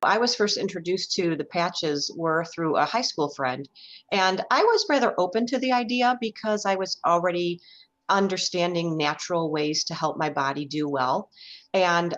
I was first introduced to the patches were through a high school friend, and I was rather open to the idea because I was already understanding natural ways to help my body do well. And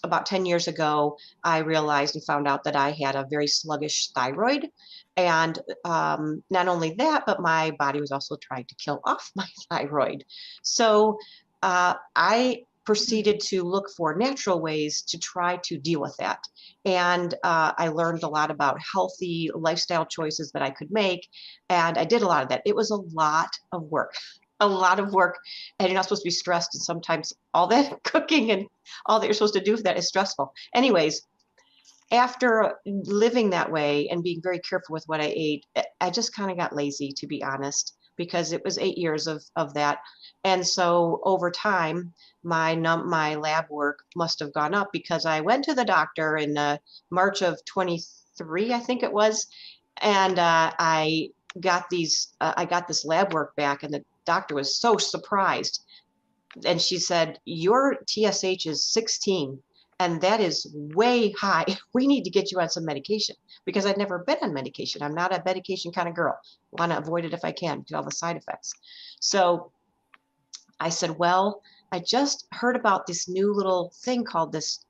about 10 years ago, I realized and found out that I had a very sluggish thyroid. And not only that, but my body was also trying to kill off my thyroid. So I proceeded to look for natural ways to try to deal with that. And I learned a lot about healthy lifestyle choices that I could make. And I did a lot of that. It was a lot of work, a lot of work. And you're not supposed to be stressed. And sometimes all that cooking and all that you're supposed to do for that is stressful. Anyways, after living that way and being very careful with what I ate, I just kind of got lazy, to be honest, because it was 8 years of that. And so over time, my lab work must have gone up because I went to the doctor in March of 23, I think it was, and I got this lab work back, and the doctor was so surprised, and she said, "Your TSH is 16, and that is way high. We need to get you on some medication," because I'd never been on medication. I'm not a medication kind of girl. Want to avoid it if I can, do all the side effects. So I said, "Well, I just heard about this new little thing called this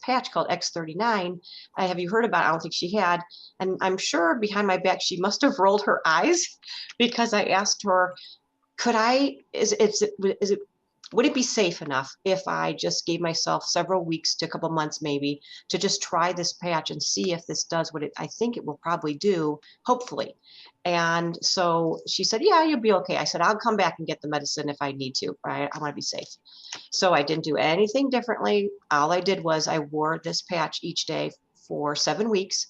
patch called X39. Have you heard about it?" I don't think she had. And I'm sure behind my back, she must have rolled her eyes because I asked her, could I, is it, would it be safe enough if I just gave myself several weeks to a couple months maybe to just try this patch and see if this does what I think it will probably do, hopefully. And so she said, "Yeah, you'll be okay." I said, "I'll come back and get the medicine if I need to. I want to be safe." So I didn't do anything differently. All I did was I wore this patch each day for 7 weeks.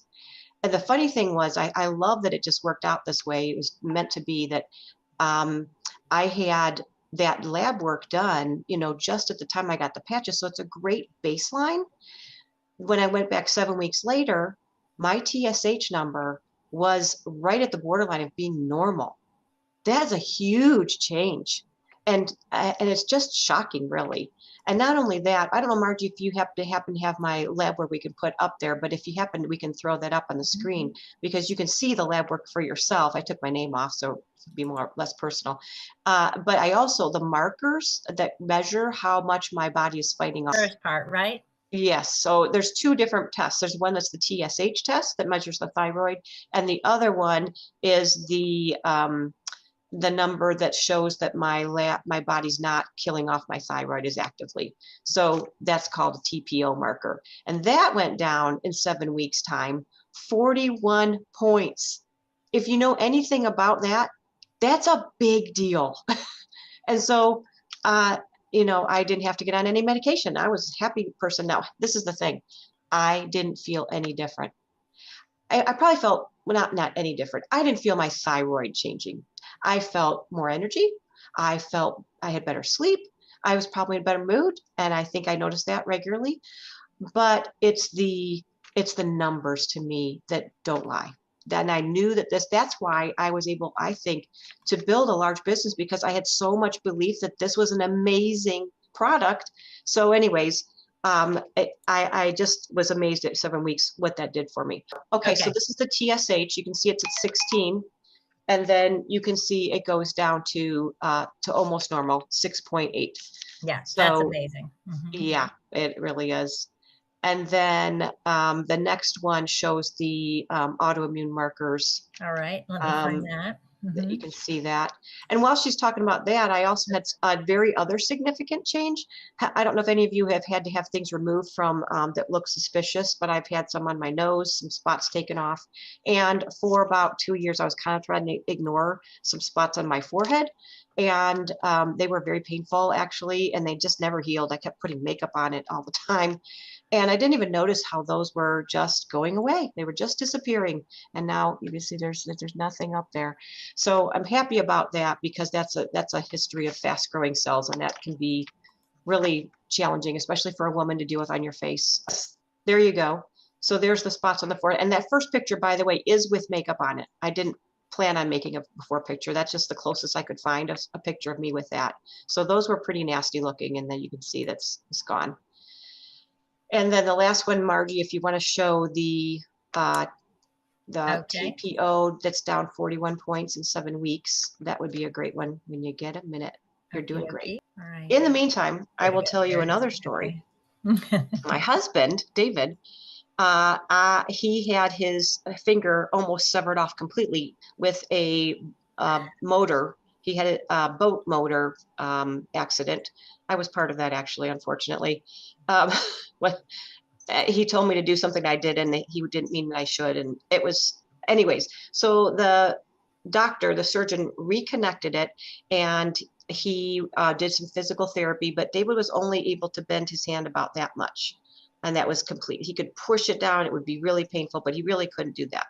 And the funny thing was, I love that it just worked out this way. It was meant to be that um, I had that lab work done, just at the time I got the patches. So it's a great baseline. When I went back 7 weeks later, my TSH number was right at the borderline of being normal. That's a huge change. And it's just shocking, really. And not only that, I don't know, Margie, if you happen to have my lab work we can put up there, but if you happen, we can throw that up on the screen because you can see the lab work for yourself. I took my name off, so it'd be less personal. But I also, the markers that measure how much my body is fighting off. First part, right? Yes. So there's two different tests. There's one that's the TSH test that measures the thyroid, and the other one is the number that shows that my body's not killing off my thyroid as actively. So that's called a TPO marker. And that went down in 7 weeks time, 41 points. If you know anything about that, that's a big deal. And so, I didn't have to get on any medication. I was a happy person. Now, this is the thing. I didn't feel any different. I probably felt, well, not any different. I didn't feel my thyroid changing. I felt more energy. I felt I had better sleep. I was probably in a better mood, and I think I noticed that regularly. But it's the numbers to me that don't lie. And I knew that's why I was able, I think, to build a large business, because I had so much belief that this was an amazing product. So anyways, I just was amazed at 7 weeks what that did for me. Okay, so this is the TSH. You can see it's at 16, and then you can see it goes down to almost normal, 6.8. Yeah, so that's amazing. Yeah, it really is. And then the next one shows the autoimmune markers. All right, let me find that. That you can see that. And while she's talking about that, I also had a very other significant change. I don't know if any of you have had to have things removed from that look suspicious, but I've had some on my nose, some spots taken off. And for about 2 years, I was kind of trying to ignore some spots on my forehead. And they were very painful, actually, and they just never healed. I kept putting makeup on it all the time. And I didn't even notice how those were just going away. They were just disappearing. And now you can see there's nothing up there. So I'm happy about that, because that's a history of fast growing cells, and that can be really challenging, especially for a woman to deal with on your face. There you go. So there's the spots on the forehead. And that first picture, by the way, is with makeup on it. I didn't plan on making a before picture. That's just the closest I could find a picture of me with that. So those were pretty nasty looking, and then you can see it's gone. And then the last one, Margie, if you want to show the Okay. TPO that's down 41 points in 7 weeks, that would be a great one when you get a minute. You're doing great. All right. In the meantime, I will tell you another story. My husband, David, he had his finger almost severed off completely with a motor. He had a boat motor accident. I was part of that, actually, unfortunately. He told me to do something I did, and he didn't mean that I should. And it was, anyways. So the doctor, the surgeon, reconnected it, and he did some physical therapy. But David was only able to bend his hand about that much, and that was complete. He could push it down; it would be really painful, but he really couldn't do that.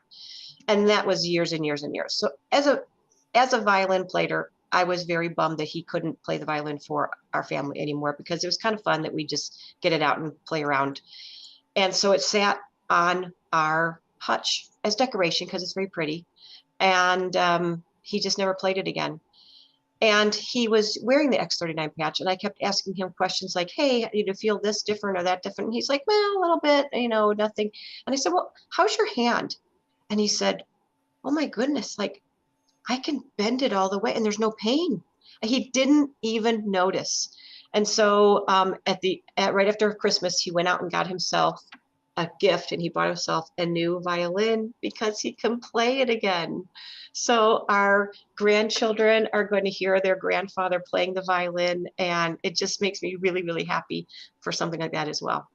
And that was years and years and years. So as a violin player, I was very bummed that he couldn't play the violin for our family anymore, because it was kind of fun that we just get it out and play around. And so it sat on our hutch as decoration because it's very pretty. And he just never played it again. And he was wearing the X39 patch, and I kept asking him questions like, hey, you feel this different or that different? And he's like, well, a little bit, nothing. And I said, well, how's your hand? And he said, oh my goodness, like I can bend it all the way and there's no pain. And he didn't even notice. And so right after Christmas, he went out and got himself a gift, and he bought himself a new violin because he can play it again. So our grandchildren are going to hear their grandfather playing the violin, and it just makes me really, really happy for something like that as well.